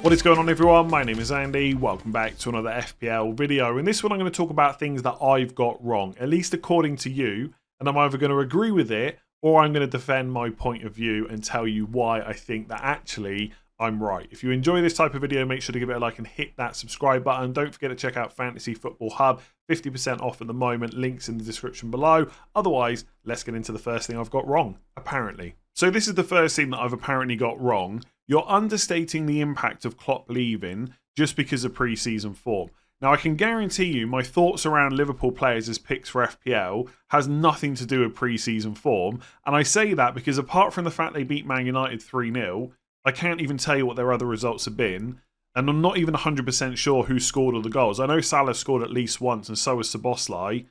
What is going on, everyone? My name is Andy. Welcome back to another FPL video. In this one, I'm going to talk about things that I've got wrong, at least according to you, and I'm either going to agree with it or I'm going to defend my point of view and tell you why I think that actually I'm right. If you enjoy this type of video, make sure to give it a like and hit that subscribe button. Don't forget to check out Fantasy Football Hub, 50% off at the moment. Links in the description below. Otherwise, let's get into the first thing I've got wrong, apparently. So this is the first thing that I've apparently got wrong. You're understating the impact of Klopp leaving just because of pre-season form. Now, I can guarantee you my thoughts around Liverpool players as picks for FPL has nothing to do with pre-season form. And I say that because apart from the fact they beat Man United 3-0, I can't even tell you what their other results have been. And I'm not even 100% sure who scored all the goals. I know Salah scored at least once and so was Szoboszlai.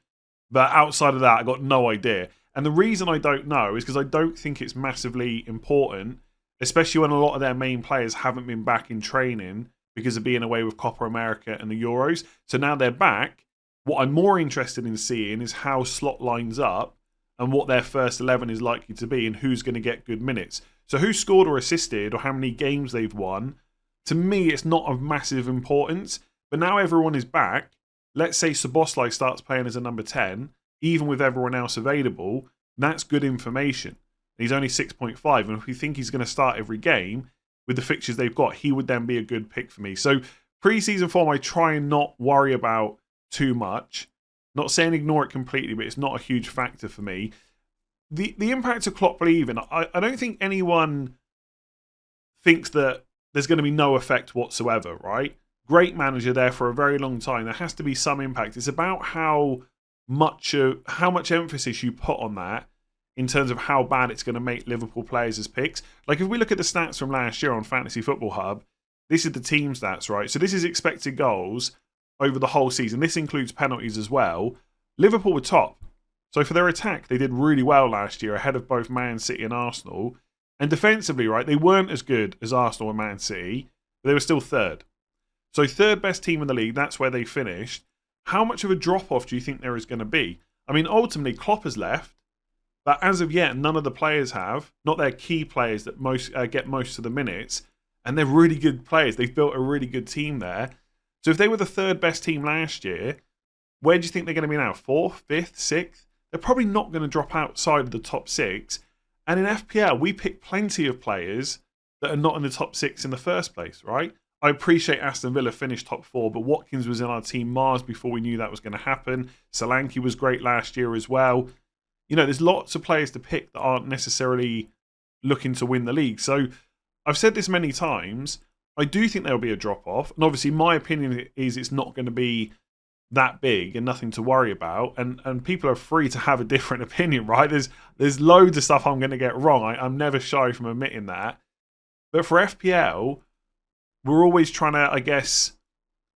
But outside of that, I got no idea. And the reason I don't know is because I don't think it's massively important, especially when a lot of their main players haven't been back in training because of being away with Copa America and the Euros. So now they're back. What I'm more interested in seeing is how slot lines up and what their first 11 is likely to be and who's going to get good minutes. So who scored or assisted or how many games they've won, to me, it's not of massive importance. But now everyone is back. Let's say Szoboszlai starts playing as a number 10, even with everyone else available. That's good information. He's only 6.5, and if we think he's going to start every game with the fixtures they've got, he would then be a good pick for me. So pre-season form, I try and not worry about too much. Not saying ignore it completely, but it's not a huge factor for me. The impact of Klopp leaving, I don't think anyone thinks that there's going to be no effect whatsoever, right? Great manager there for a very long time. There has to be some impact. It's about how much emphasis you put on that in terms of how bad it's going to make Liverpool players as picks. Like if we look at the stats from last year on Fantasy Football Hub, this is the team stats, right? So this is expected goals over the whole season. This includes penalties as well. Liverpool were top. So for their attack, they did really well last year, ahead of both Man City and Arsenal. And defensively, right, they weren't as good as Arsenal and Man City, but they were still third. So third best team in the league, that's where they finished. How much of a drop-off do you think there is going to be? I mean, ultimately, Klopp has left. But as of yet, none of the players have. Not their key players that get most of the minutes. And they're really good players. They've built a really good team there. So if they were the third best team last year, where do you think they're going to be now? 4th, 5th, 6th? They're probably not going to drop outside of the top 6. And in FPL, we pick plenty of players that are not in the top 6 in the first place, right? I appreciate Aston Villa finished top 4, but Watkins was in our team Mars before we knew that was going to happen. Solanke was great last year as well. You know, there's lots of players to pick that aren't necessarily looking to win the league. So I've said this many times. I do think there'll be a drop-off. And obviously my opinion is it's not going to be that big and nothing to worry about. And people are free to have a different opinion, right? There's loads of stuff I'm going to get wrong. I'm never shy from admitting that. But for FPL, we're always trying to, I guess,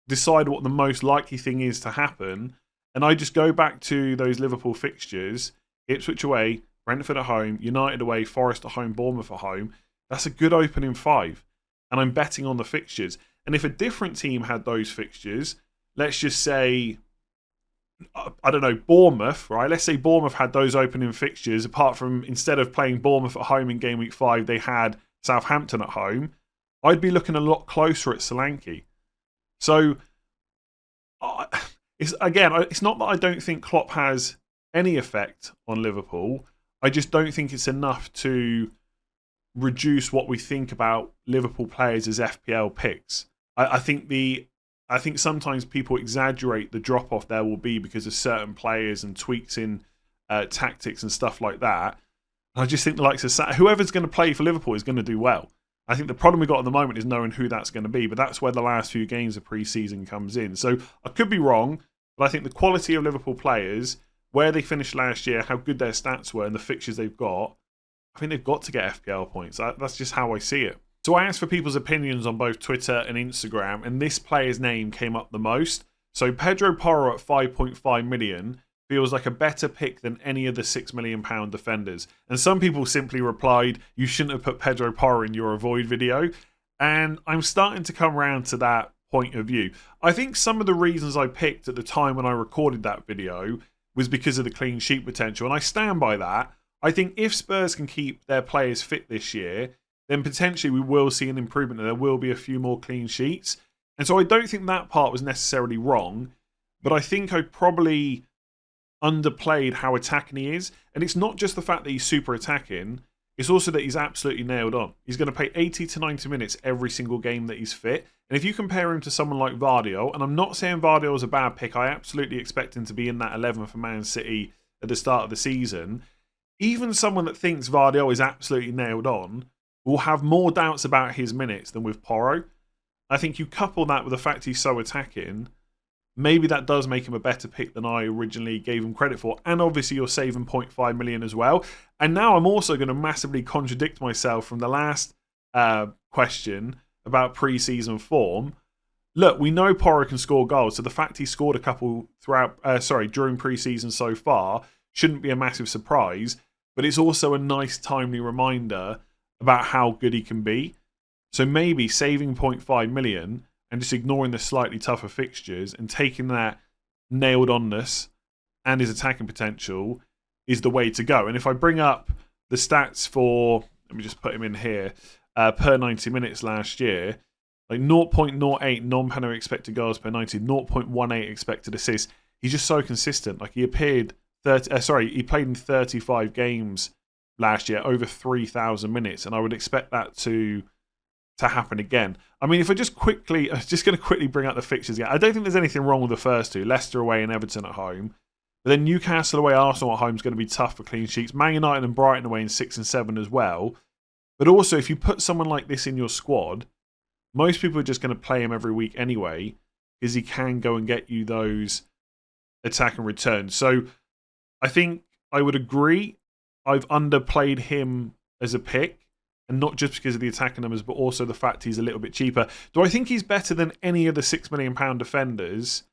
decide what the most likely thing is to happen. And I just go back to those Liverpool fixtures. Ipswich away, Brentford at home, United away, Forest at home, Bournemouth at home. That's a good opening 5. And I'm betting on the fixtures. And if a different team had those fixtures, let's just say, I don't know, Bournemouth, right? Let's say Bournemouth had those opening fixtures, apart from instead of playing Bournemouth at home in Gameweek 5, they had Southampton at home. I'd be looking a lot closer at Solanke. So, it's not that I don't think Klopp has any effect on Liverpool. I just don't think it's enough to reduce what we think about Liverpool players as FPL picks. I think sometimes people exaggerate the drop off there will be because of certain players and tweaks in tactics and stuff like that. I just think the likes of whoever's going to play for Liverpool is going to do well. I think the problem we've got at the moment is knowing who that's going to be, but that's where the last few games of pre-season comes in. So I could be wrong, but I think the quality of Liverpool players, where they finished last year, how good their stats were, and the fixtures they've got, I think they've got to get FPL points. That's just how I see it. So I asked for people's opinions on both Twitter and Instagram, and this player's name came up the most. So Pedro Porro at 5.5 million feels like a better pick than any of the £6 million defenders. And some people simply replied, you shouldn't have put Pedro Porro in your avoid video. And I'm starting to come around to that point of view. I think some of the reasons I picked at the time when I recorded that video was because of the clean sheet potential. And I stand by that. I think if Spurs can keep their players fit this year, then potentially we will see an improvement and there will be a few more clean sheets. And so I don't think that part was necessarily wrong, but I think I probably underplayed how attacking he is. And it's not just the fact that he's super attacking, it's also that he's absolutely nailed on. He's going to play 80 to 90 minutes every single game that he's fit. And if you compare him to someone like Vardio, and I'm not saying Vardio is a bad pick, I absolutely expect him to be in that 11 for Man City at the start of the season. Even someone that thinks Vardio is absolutely nailed on will have more doubts about his minutes than with Porro. I think you couple that with the fact he's so attacking, maybe that does make him a better pick than I originally gave him credit for. And obviously you're saving 0.5 million as well. And now I'm also going to massively contradict myself from the last question about pre-season form. Look, we know Porro can score goals, so the fact he scored a couple during pre-season so far shouldn't be a massive surprise, but it's also a nice timely reminder about how good he can be. So maybe saving 0.5 million and just ignoring the slightly tougher fixtures and taking that nailed onness and his attacking potential is the way to go. And if I bring up the stats for, let me just put him in here, per 90 minutes last year, like 0.08 non-penalty expected goals per 90, 0.18 expected assists. He's just so consistent. Like he played in 35 games last year, over 3,000 minutes, and I would expect that to happen again. I mean, if I'm just going to quickly bring up the fixtures again. I don't think there's anything wrong with the first two, Leicester away and Everton at home. But then Newcastle away, Arsenal at home is going to be tough for clean sheets. Man United and Brighton away in 6 and 7 as well. But also, if you put someone like this in your squad, most people are just going to play him every week anyway, because he can go and get you those attack and returns. So I think I would agree I've underplayed him as a pick. And not just because of the attacking numbers, but also the fact he's a little bit cheaper. Do I think he's better than any of the £6 million defenders?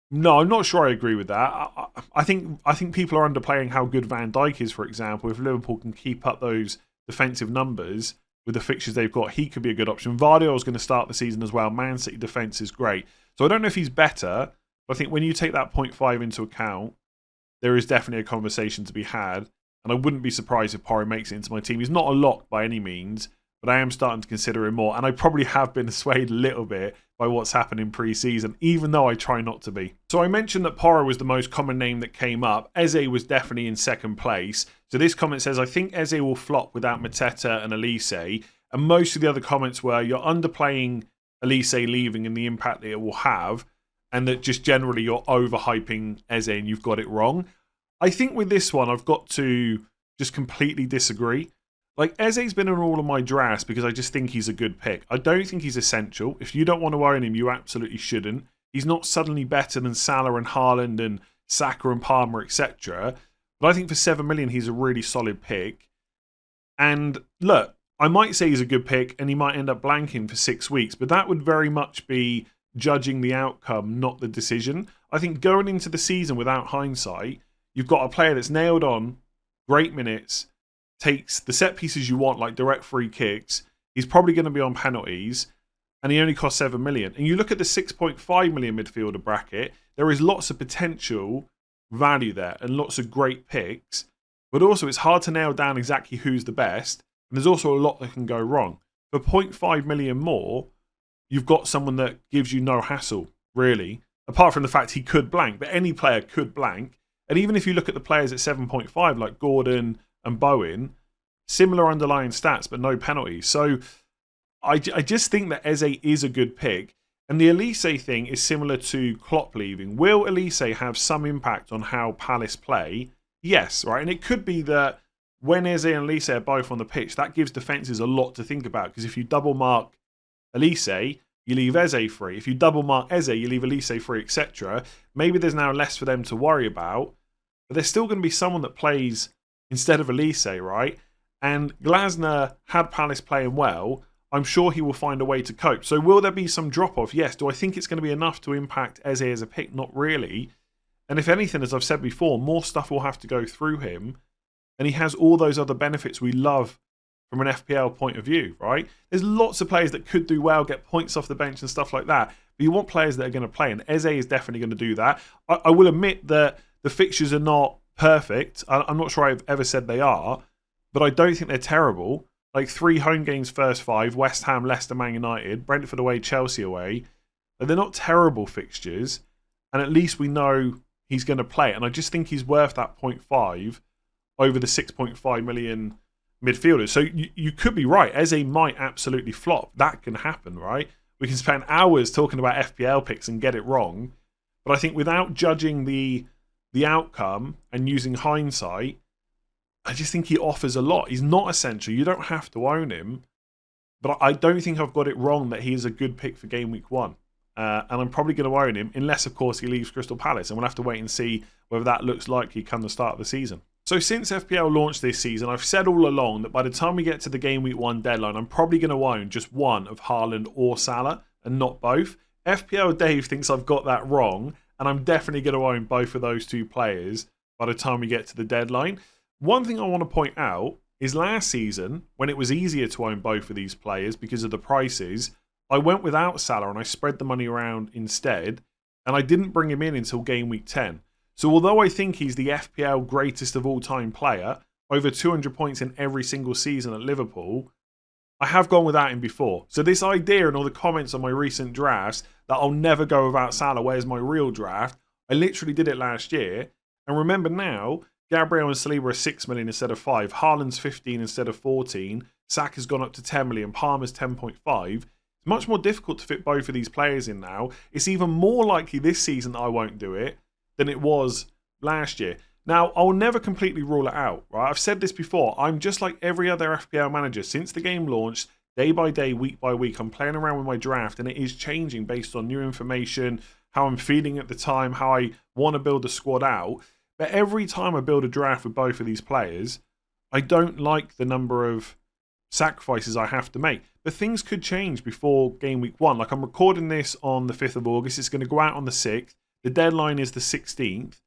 No, I'm not sure I agree with that. I think people are underplaying how good Van Dijk is, for example. If Liverpool can keep up those defensive numbers with the fixtures they've got, he could be a good option. Vardio is going to start the season as well. Man City defence is great. So I don't know if he's better, but I think when you take that 0.5 into account, there is definitely a conversation to be had. And I wouldn't be surprised if Porro makes it into my team. He's not a lock by any means, but I am starting to consider him more. And I probably have been swayed a little bit by what's happened in pre-season, even though I try not to be. So I mentioned that Porro was the most common name that came up. Eze was definitely in second place. So this comment says, I think Eze will flop without Mateta and Elise. And most of the other comments were, you're underplaying Elise leaving and the impact that it will have, and that just generally you're overhyping Eze and you've got it wrong. I think with this one, I've got to just completely disagree. Like, Eze's been in all of my drafts because I just think he's a good pick. I don't think he's essential. If you don't want to own him, you absolutely shouldn't. He's not suddenly better than Salah and Haaland and Saka and Palmer, etc. But I think for 7 million, he's a really solid pick. And look, I might say he's a good pick and he might end up blanking for 6 weeks, but that would very much be judging the outcome, not the decision. I think going into the season without hindsight, you've got a player that's nailed on, great minutes, takes the set pieces you want, like direct free kicks. He's probably going to be on penalties, and he only costs 7 million. And you look at the 6.5 million midfielder bracket, there is lots of potential value there and lots of great picks, but also it's hard to nail down exactly who's the best, and there's also a lot that can go wrong. For 0.5 million more, you've got someone that gives you no hassle, really, apart from the fact he could blank, but any player could blank. And even if you look at the players at 7.5, like Gordon and Bowen, similar underlying stats, but no penalties. So I just think that Eze is a good pick. And the Elise thing is similar to Klopp leaving. Will Elise have some impact on how Palace play? Yes, right? And it could be that when Eze and Elise are both on the pitch, that gives defences a lot to think about. Because if you double mark Elise, you leave Eze free. If you double mark Eze, you leave Elise free, etc. Maybe there's now less for them to worry about. But there's still going to be someone that plays instead of Elise, right? And Glasner had Palace playing well. I'm sure he will find a way to cope. So will there be some drop-off? Yes. Do I think it's going to be enough to impact Eze as a pick? Not really. And if anything, as I've said before, more stuff will have to go through him. And he has all those other benefits we love from an FPL point of view, right? There's lots of players that could do well, get points off the bench and stuff like that. But you want players that are going to play. And Eze is definitely going to do that. I will admit that the fixtures are not perfect. I'm not sure I've ever said they are. But I don't think they're terrible. like 3 home games first 5, West Ham, Leicester, Man United, Brentford away, Chelsea away. But they're not terrible fixtures, and at least we know he's going to play. And I just think he's worth that 0.5 over the 6.5 million midfielders. So you could be right. Eze might absolutely flop. That can happen, right? We can spend hours talking about FPL picks and get it wrong. But I think without judging the outcome and using hindsight, I just think he offers a lot. He's not essential. You don't have to own him. But I don't think I've got it wrong that he is a good pick for game week 1. And I'm probably going to own him, unless, of course, he leaves Crystal Palace. And we'll have to wait and see whether that looks likely come the start of the season. So since FPL launched this season, I've said all along that by the time we get to the game week 1 deadline, I'm probably going to own just one of Haaland or Salah and not both. FPL Dave thinks I've got that wrong, and I'm definitely going to own both of those 2 players by the time we get to the deadline. One thing I want to point out is last season, when it was easier to own both of these players because of the prices, I went without Salah and I spread the money around instead, and I didn't bring him in until game week 10. So although I think he's the FPL greatest of all time player, over 200 points in every single season at Liverpool, I have gone without him before. So this idea and all the comments on my recent drafts that I'll never go without Salah, where's my real draft? I literally did it last year. And remember now, Gabriel and Saliba are 6 million instead of 5. Haaland's 15 instead of 14. Saka's gone up to 10 million. Palmer's 10.5. It's much more difficult to fit both of these players in now. It's even more likely this season that I won't do it than it was last year. Now, I'll never completely rule it out, right? I've said this before. I'm just like every other FPL manager. Since the game launched, day by day, week by week, I'm playing around with my draft, and it is changing based on new information, how I'm feeling at the time, how I want to build the squad out. But every time I build a draft with both of these players, I don't like the number of sacrifices I have to make. But things could change before game week 1. Like, I'm recording this on the 5th of August. It's going to go out on the 6th. The deadline is the 16th.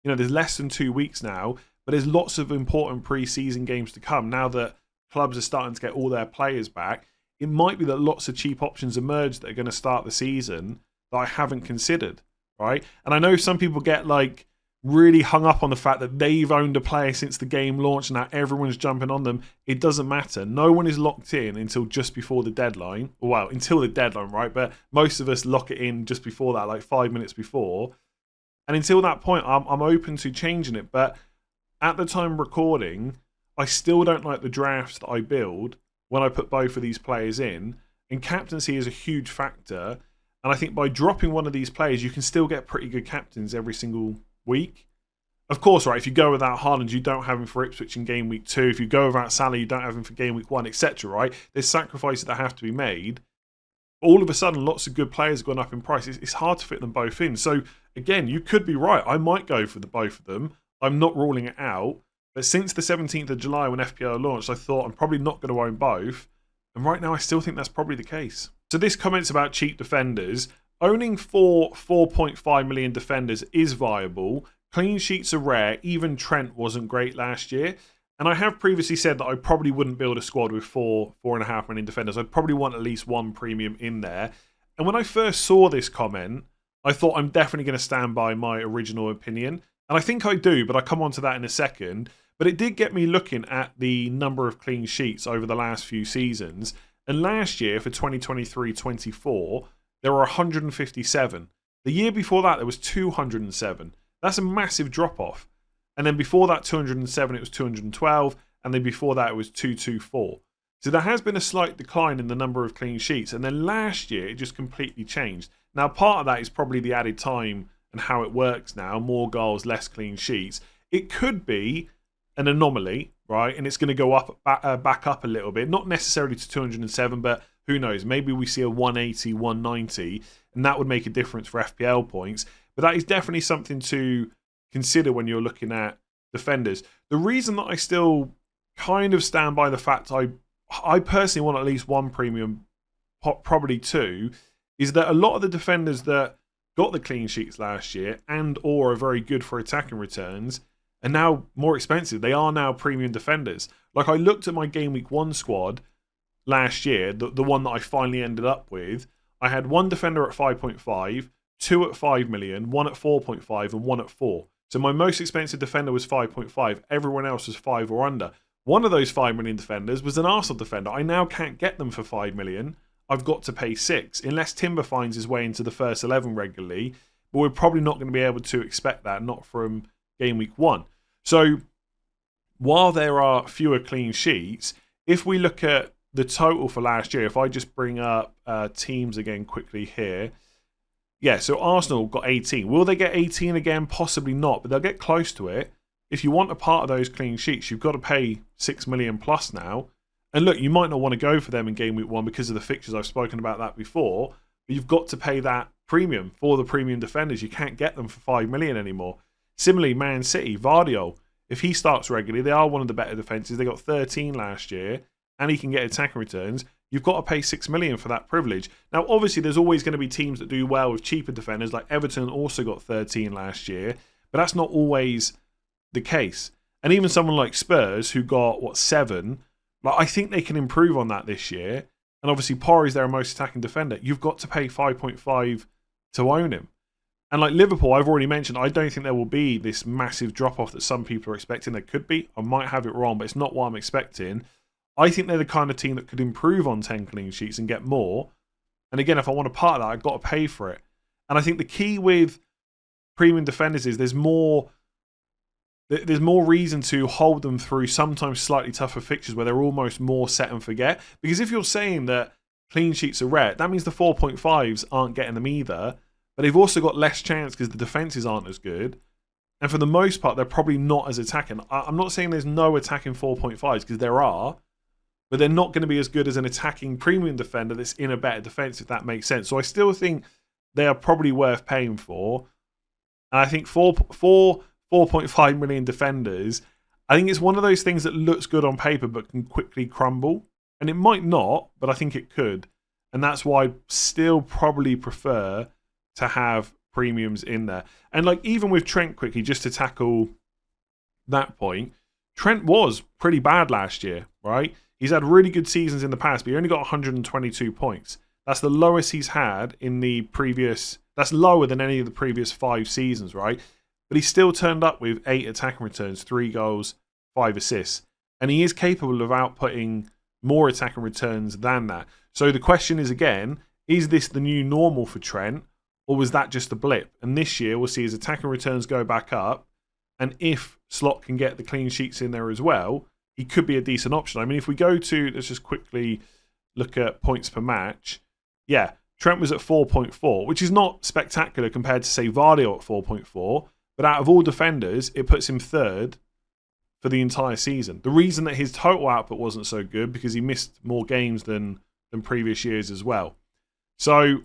You know, there's less than 2 weeks now, but there's lots of important pre-season games to come. Now that clubs are starting to get all their players back, it might be that lots of cheap options emerge that are going to start the season that I haven't considered, right? And I know some people get like really hung up on the fact that they've owned a player since the game launched and now everyone's jumping on them. It doesn't matter. No one is locked in until just before the deadline. Well, until the deadline, right? But most of us lock it in just before that, like 5 minutes before. And until that point, I'm open to changing it. But at the time recording, I still don't like the drafts that I build when I put both of these players in. And captaincy is a huge factor. And I think by dropping one of these players, you can still get pretty good captains every single week. Of course, right, if you go without Haaland, you don't have him for Ipswich in game week 2. If you go without Salah, you don't have him for game week 1, etc., right? There's sacrifices that have to be made. All of a sudden, lots of good players have gone up in price. It's hard to fit them both in. So, again, you could be right. I might go for the both of them. I'm not ruling it out. But since the 17th of July when FPL launched, I thought I'm probably not going to own both. And right now, I still think that's probably the case. So this comment's about cheap defenders. Owning 4.5 million defenders is viable. Clean sheets are rare. Even Trent wasn't great last year. And I have previously said that I probably wouldn't build a squad with 4.5 million defenders. I'd probably want at least one premium in there. And when I first saw this comment, I thought I'm definitely going to stand by my original opinion. And I think I do, but I'll come on to that in a second. But it did get me looking at the number of clean sheets over the last few seasons. And last year, for 2023-24, there were 157. The year before that, there was 207. That's a massive drop-off. And then before that 207, it was 212. And then before that, it was 224. So there has been a slight decline in the number of clean sheets. And then last year, it just completely changed. Now, part of that is probably the added time and how it works now. More goals, less clean sheets. It could be an anomaly, right? And it's going to go up back up a little bit. Not necessarily to 207, but who knows? Maybe we see a 180, 190, and that would make a difference for FPL points. But that is definitely something to consider when you're looking at defenders. The reason that I still kind of stand by the fact I personally want at least one premium, probably two, is that a lot of the defenders that got the clean sheets last year and or are very good for attacking returns are now more expensive. They are now premium defenders. Like, I looked at my Game Week 1 squad last year, the one that I finally ended up with. I had one defender at 5.5, two at 5 million, one at 4.5 and one at 4. So my most expensive defender was 5.5. Everyone else was 5 or under. One of those 5 million defenders was an Arsenal defender. I now can't get them for 5 million. I've got to pay 6, unless Timber finds his way into the first 11 regularly. But we're probably not going to be able to expect that, not from game week 1. So while there are fewer clean sheets, if we look at the total for last year, if I just bring up teams again quickly here. Yeah, so Arsenal got 18. Will they get 18 again? Possibly not, but they'll get close to it. If you want a part of those clean sheets, you've got to pay 6 million plus now. And look, you might not want to go for them in game week 1 because of the fixtures. I've spoken about that before. But you've got to pay that premium for the premium defenders. You can't get them for 5 million anymore. Similarly, Man City, Vardio, if he starts regularly, they are one of the better defences. They got 13 last year, and he can get attacking returns. You've got to pay 6 million for that privilege. Now, obviously, there's always going to be teams that do well with cheaper defenders, like Everton also got 13 last year, but that's not always the case. And even someone like Spurs, who got, 7, like, I think they can improve on that this year. And obviously, Porro is their most attacking defender. You've got to pay 5.5 to own him. And like Liverpool, I've already mentioned, I don't think there will be this massive drop-off that some people are expecting. There could be. I might have it wrong, but it's not what I'm expecting. I think they're the kind of team that could improve on 10 clean sheets and get more. And again, if I want a part of that, I've got to pay for it. And I think the key with premium defenders is there's more reason to hold them through sometimes slightly tougher fixtures where they're almost more set and forget. Because if you're saying that clean sheets are rare, that means the 4.5s aren't getting them either. But they've also got less chance because the defences aren't as good. And for the most part, they're probably not as attacking. I'm not saying there's no attacking 4.5s because there are. But they're not going to be as good as an attacking premium defender that's in a better defence, if that makes sense. So I still think they are probably worth paying for. And I think 4.5 million defenders, I think it's one of those things that looks good on paper but can quickly crumble. And it might not, but I think it could. And that's why I'd still probably prefer to have premiums in there. And like even with Trent quickly, just to tackle that point, Trent was pretty bad last year, right? He's had really good seasons in the past, but he only got 122 points. That's the lowest he's had in the previous... That's lower than any of the previous 5 seasons, right? But he still turned up with 8 attacking returns, 3 goals, 5 assists. And he is capable of outputting more attacking returns than that. So the question is, again, is this the new normal for Trent? Or was that just a blip? And this year, we'll see his attacking returns go back up. And if Slot can get the clean sheets in there as well, he could be a decent option. I mean, if we go to, let's just quickly look at points per match. Yeah, Trent was at 4.4, which is not spectacular compared to, say, Vardio at 4.4. But out of all defenders, it puts him 3rd for the entire season. The reason that his total output wasn't so good because he missed more games than previous years as well. So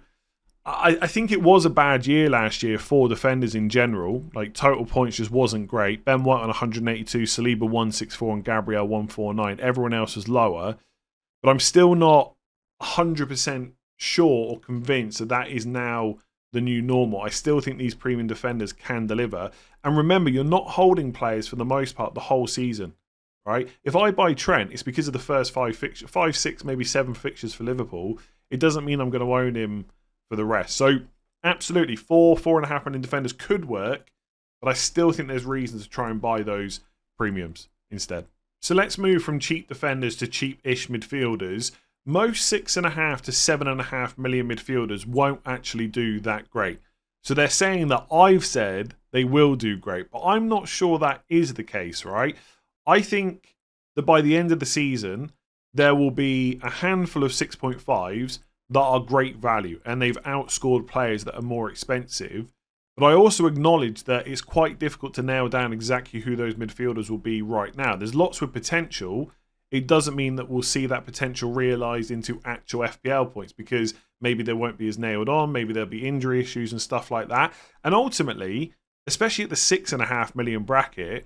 I think it was a bad year last year for defenders in general. Like, total points just wasn't great. Ben White on 182, Saliba 164, and Gabriel 149. Everyone else was lower. But I'm still not 100% sure or convinced that is now the new normal. I still think these premium defenders can deliver. And remember, you're not holding players for the most part the whole season, right? If I buy Trent, it's because of the first 5 fixtures, 5, 6, maybe 7 fixtures for Liverpool. It doesn't mean I'm going to own him for the rest. So absolutely, 4.5 million defenders could work, but I still think there's reasons to try and buy those premiums instead. So let's move from cheap defenders to cheap-ish midfielders. Most 6.5 to 7.5 million midfielders won't actually do that great. So they're saying that I've said they will do great, but I'm not sure that is the case, right? I think that by the end of the season, there will be a handful of 6.5s that are great value, and they've outscored players that are more expensive. But I also acknowledge that it's quite difficult to nail down exactly who those midfielders will be right now. There's lots with potential. It doesn't mean that we'll see that potential realised into actual FPL points because maybe they won't be as nailed on, maybe there'll be injury issues and stuff like that. And ultimately, especially at the 6.5 million bracket,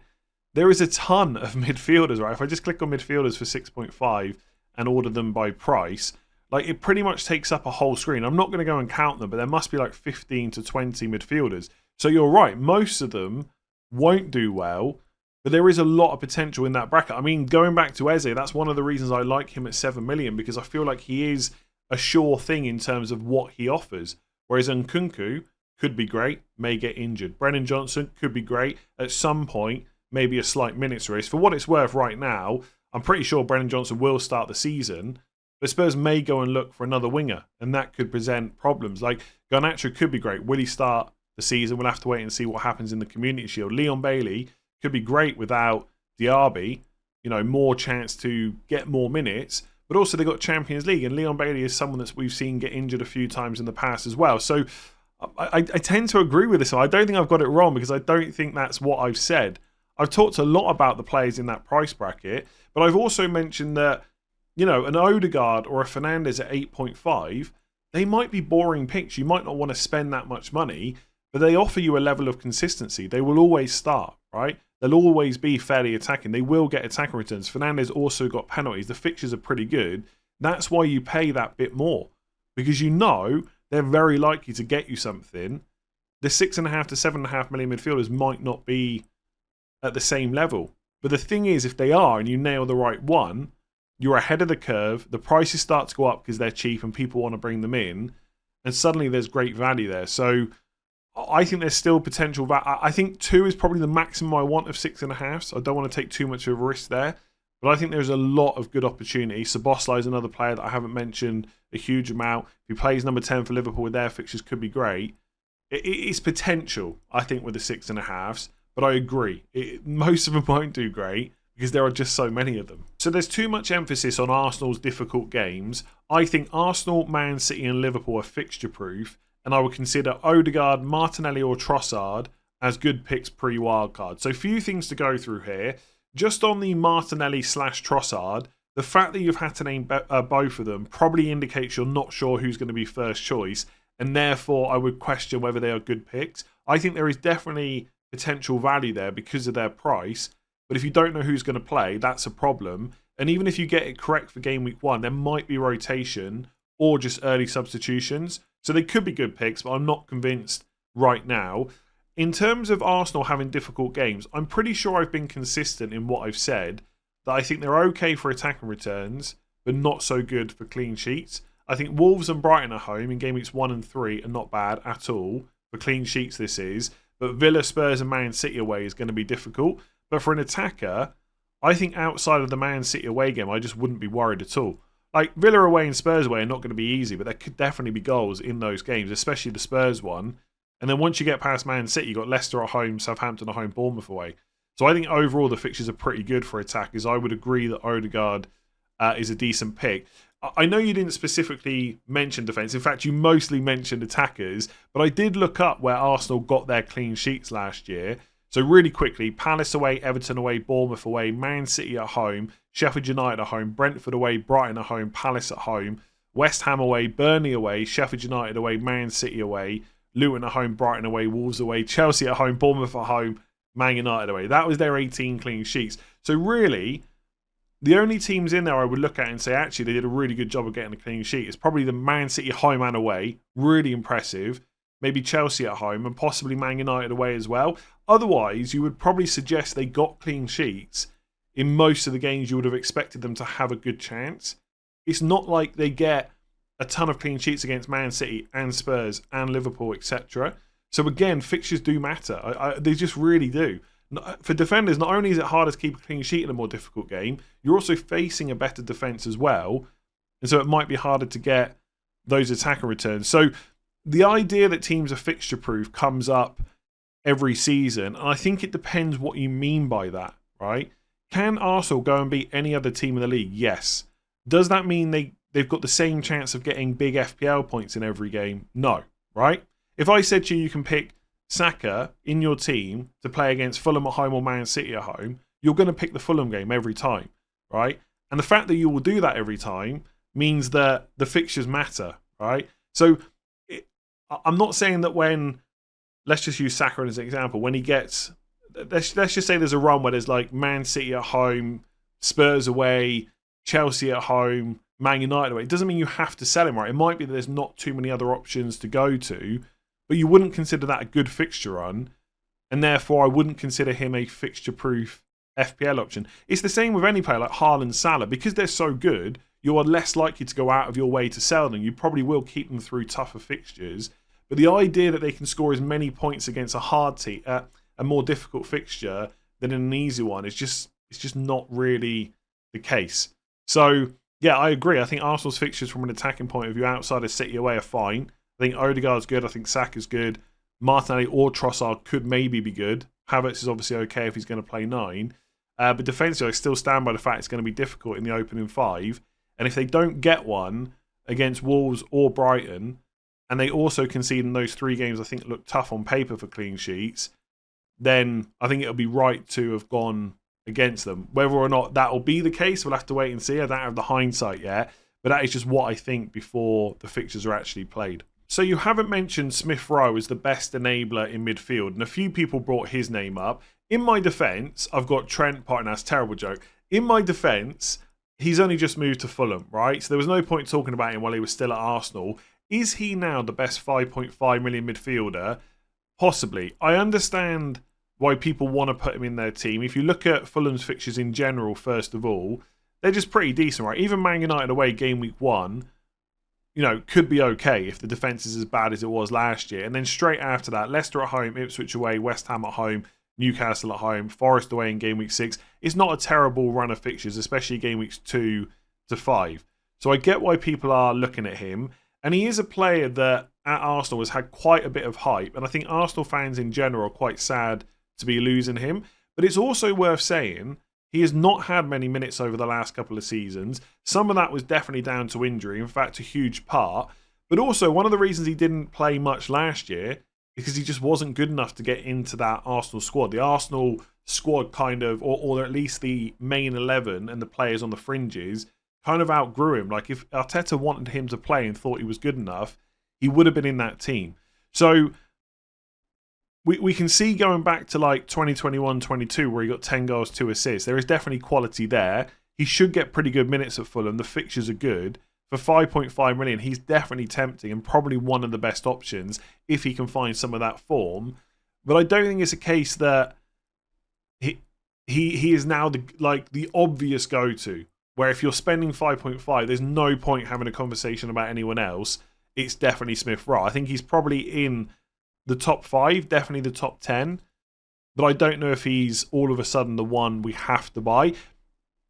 there is a ton of midfielders, right? If I just click on midfielders for 6.5 and order them by price, like, it pretty much takes up a whole screen. I'm not going to go and count them, but there must be like 15 to 20 midfielders. So you're right, most of them won't do well, but there is a lot of potential in that bracket. I mean, going back to Eze, that's one of the reasons I like him at 7 million, because I feel like he is a sure thing in terms of what he offers. Whereas Nkunku could be great, may get injured. Brennan Johnson could be great. At some point, maybe a slight minutes race. For what it's worth right now, I'm pretty sure Brennan Johnson will start the season, but Spurs may go and look for another winger, and that could present problems. Like, Garnacho could be great. Will he start the season? We'll have to wait and see what happens in the Community Shield. Leon Bailey could be great without Diaby, more chance to get more minutes, but also they got Champions League, and Leon Bailey is someone that we've seen get injured a few times in the past as well. So I tend to agree with this. I don't think I've got it wrong, because I don't think that's what I've said. I've talked a lot about the players in that price bracket, but I've also mentioned that, an Odegaard or a Fernandes at 8.5, they might be boring picks. You might not want to spend that much money, but they offer you a level of consistency. They will always start, right? They'll always be fairly attacking. They will get attacking returns. Fernandes also got penalties. The fixtures are pretty good. That's why you pay that bit more, because they're very likely to get you something. The 6.5 to 7.5 million midfielders might not be at the same level. But the thing is, if they are and you nail the right one, you're ahead of the curve. The prices start to go up because they're cheap and people want to bring them in. And suddenly there's great value there. So I think there's still potential. I think 2 is probably the maximum I want of 6.5. So I don't want to take too much of a risk there. But I think there's a lot of good opportunity. Szoboszlai is another player that I haven't mentioned a huge amount. If he plays number 10 for Liverpool with their fixtures, could be great. It's potential, I think, with the 6.5s. But I agree. Most of them won't do great because there are just so many of them. So there's too much emphasis on Arsenal's difficult games. I think Arsenal, Man City and Liverpool are fixture proof, and I would consider Odegaard, Martinelli or Trossard as good picks pre-wildcard. So few things to go through here. Just on the Martinelli/Trossard, the fact that you've had to name both of them probably indicates you're not sure who's going to be first choice, and therefore I would question whether they are good picks. I think there is definitely potential value there because of their price, but if you don't know who's going to play, that's a problem. And even if you get it correct for game week 1, there might be rotation or just early substitutions. So they could be good picks, but I'm not convinced right now. In terms of Arsenal having difficult games, I'm pretty sure I've been consistent in what I've said, that I think they're okay for attacking returns, but not so good for clean sheets. I think Wolves and Brighton at home in game weeks 1 and 3 are not bad at all. For clean sheets this is. But Villa, Spurs and Man City away is going to be difficult. But for an attacker, I think outside of the Man City away game, I just wouldn't be worried at all. Like, Villa away and Spurs away are not going to be easy, but there could definitely be goals in those games, especially the Spurs one. And then once you get past Man City, you've got Leicester at home, Southampton at home, Bournemouth away. So I think overall the fixtures are pretty good for attackers. I would agree that Odegaard is a decent pick. I know you didn't specifically mention defence. In fact, you mostly mentioned attackers. But I did look up where Arsenal got their clean sheets last year. So really quickly, Palace away, Everton away, Bournemouth away, Man City at home, Sheffield United at home, Brentford away, Brighton at home, Palace at home, West Ham away, Burnley away, Sheffield United away, Man City away, Luton at home, Brighton away, Wolves away, Chelsea at home, Bournemouth at home, Man United away. That was their 18 clean sheets. So really, the only teams in there I would look at and say, actually, they did a really good job of getting a clean sheet is probably the Man City home and away. Really impressive. Maybe Chelsea at home and possibly Man United away as well. Otherwise, you would probably suggest they got clean sheets in most of the games you would have expected them to have a good chance. It's not like they get a ton of clean sheets against Man City and Spurs and Liverpool, etc. So again, fixtures do matter. They just really do. For defenders, not only is it harder to keep a clean sheet in a more difficult game, you're also facing a better defence as well. And so it might be harder to get those attacker returns. So the idea that teams are fixture proof comes up every season. And I think it depends what you mean by that, right? Can Arsenal go and beat any other team in the league? Yes. Does that mean they've got the same chance of getting big FPL points in every game? No, right? If I said to you, you can pick Saka in your team to play against Fulham at home or Man City at home, you're going to pick the Fulham game every time, right? And the fact that you will do that every time means that the fixtures matter, right? So I'm not saying that when, let's just use Saka as an example, when he gets, let's just say there's a run where there's like Man City at home, Spurs away, Chelsea at home, Man United away. It doesn't mean you have to sell him, right? It might be that there's not too many other options to go to, but you wouldn't consider that a good fixture run, and therefore I wouldn't consider him a fixture-proof FPL option. It's the same with any player like Haaland and Salah. Because they're so good, you are less likely to go out of your way to sell them. You probably will keep them through tougher fixtures, but the idea that they can score as many points against a hard team, a more difficult fixture than in an easy one, it's just not really the case. So, yeah, I agree. I think Arsenal's fixtures from an attacking point of view outside of City away are fine. I think Odegaard's good. I think Saka's good. Martinelli or Trossard could maybe be good. Havertz is obviously okay if he's going to play 9. But defensively, I still stand by the fact it's going to be difficult in the opening 5. And if they don't get one against Wolves or Brighton, and they also concede in those 3 games I think look tough on paper for clean sheets, then I think it'll be right to have gone against them. Whether or not that will be the case, we'll have to wait and see. I don't have the hindsight yet, but that is just what I think before the fixtures are actually played. So you haven't mentioned Smith-Rowe as the best enabler in midfield, and a few people brought his name up. In my defence, I've got Trent Partners, terrible joke. In my defence, he's only just moved to Fulham, right? So there was no point talking about him while he was still at Arsenal. Is he now the best 5.5 million midfielder? Possibly. I understand why people want to put him in their team. If you look at Fulham's fixtures in general, first of all, they're just pretty decent, right? Even Man United away game week 1, could be okay if the defence is as bad as it was last year. And then straight after that, Leicester at home, Ipswich away, West Ham at home, Newcastle at home, Forest away in game week 6. It's not a terrible run of fixtures, especially game weeks 2 to 5. So I get why people are looking at him. And he is a player that at Arsenal has had quite a bit of hype. And I think Arsenal fans in general are quite sad to be losing him. But it's also worth saying he has not had many minutes over the last couple of seasons. Some of that was definitely down to injury, in fact, a huge part. But also, one of the reasons he didn't play much last year is because he just wasn't good enough to get into that Arsenal squad. The Arsenal squad kind of, or at least the main 11 and the players on the fringes, kind of outgrew him. Like, if Arteta wanted him to play and thought he was good enough, he would have been in that team. So we can see going back to like 2021-22 where he got 10 goals, 2 assists. There is definitely quality there. He should get pretty good minutes at Fulham. The fixtures are good. For 5.5 million, he's definitely tempting and probably one of the best options if he can find some of that form. But I don't think it's a case that he is now the obvious go-to, where if you're spending 5.5, there's no point having a conversation about anyone else. It's definitely Smith-Rowe. I think he's probably in the top 5, definitely the top 10. But I don't know if he's all of a sudden the one we have to buy.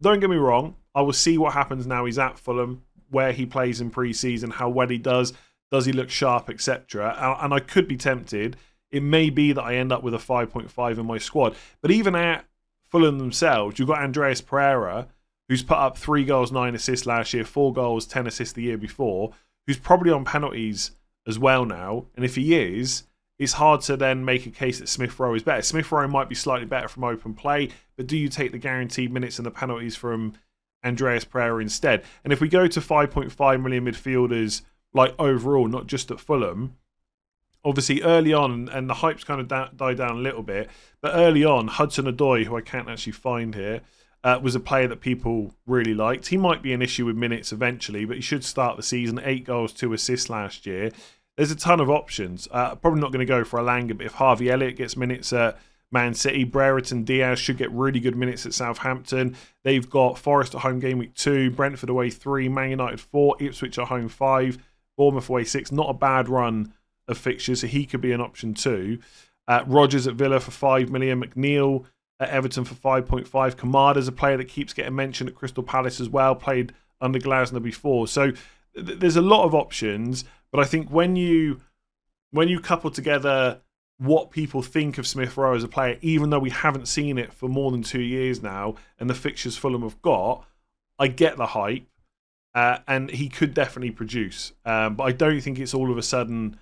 Don't get me wrong. I will see what happens now he's at Fulham, where he plays in pre-season, how well he does he look sharp, etc. And I could be tempted. It may be that I end up with a 5.5 in my squad. But even at Fulham themselves, you've got Andreas Pereira, who's put up 3 goals, 9 assists last year, 4 goals, 10 assists the year before, who's probably on penalties as well now. And if he is, it's hard to then make a case that Smith-Rowe is better. Smith-Rowe might be slightly better from open play, but do you take the guaranteed minutes and the penalties from Andreas Pereira instead? And if we go to 5.5 million midfielders, like overall, not just at Fulham, obviously early on, and the hype's kind of died down a little bit, but early on, Hudson-Odoi, who I can't actually find here, was a player that people really liked. He might be an issue with minutes eventually, but he should start the season. 8 goals, 2 assists last year. There's a ton of options. Probably not going to go for Alanga, but if Harvey Elliott gets minutes at Man City, Brereton Diaz should get really good minutes at Southampton. They've got Forest at home game week 2, Brentford away 3, Man United 4, Ipswich at home 5, Bournemouth away 6. Not a bad run of fixtures, so he could be an option too. Rodgers at Villa for 5 million, McNeil at Everton for 5.5. Kamada's a player that keeps getting mentioned at Crystal Palace as well, played under Glasner before. So there's a lot of options, but I think when you couple together what people think of Smith-Rowe as a player, even though we haven't seen it for more than 2 years now, and the fixtures Fulham have got, I get the hype, and he could definitely produce. But I don't think it's all of a sudden,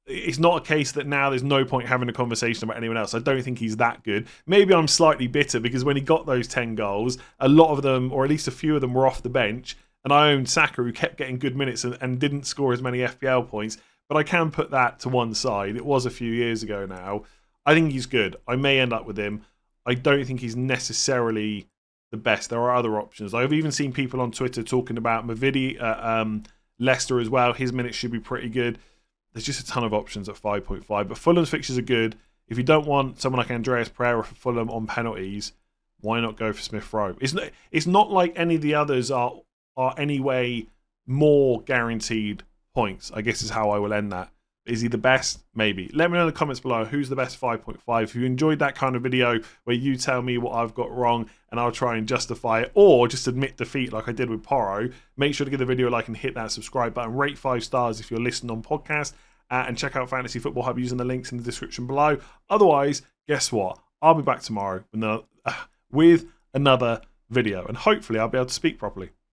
it's not a case that now there's no point having a conversation about anyone else. I don't think he's that good. Maybe I'm slightly bitter because when he got those 10 goals, a lot of them, or at least a few of them, were off the bench. And I owned Saka, who kept getting good minutes and didn't score as many FPL points. But I can put that to one side. It was a few years ago now. I think he's good. I may end up with him. I don't think he's necessarily the best. There are other options. I've even seen people on Twitter talking about Mavidi at Leicester as well. His minutes should be pretty good. There's just a ton of options at 5.5. But Fulham's fixtures are good. If you don't want someone like Andreas Pereira for Fulham on penalties, why not go for Smith-Rowe? It's not like any of the others are anyway more guaranteed points, I guess is how I will end that. Is he the best? Maybe. Let me know in the comments below who's the best 5.5. If you enjoyed that kind of video where you tell me what I've got wrong and I'll try and justify it, or just admit defeat like I did with Porro, make sure to give the video a like and hit that subscribe button. Rate 5 stars if you're listening on podcast, and check out Fantasy Football Hub using the links in the description below. Otherwise, guess what? I'll be back tomorrow with another video, and hopefully I'll be able to speak properly.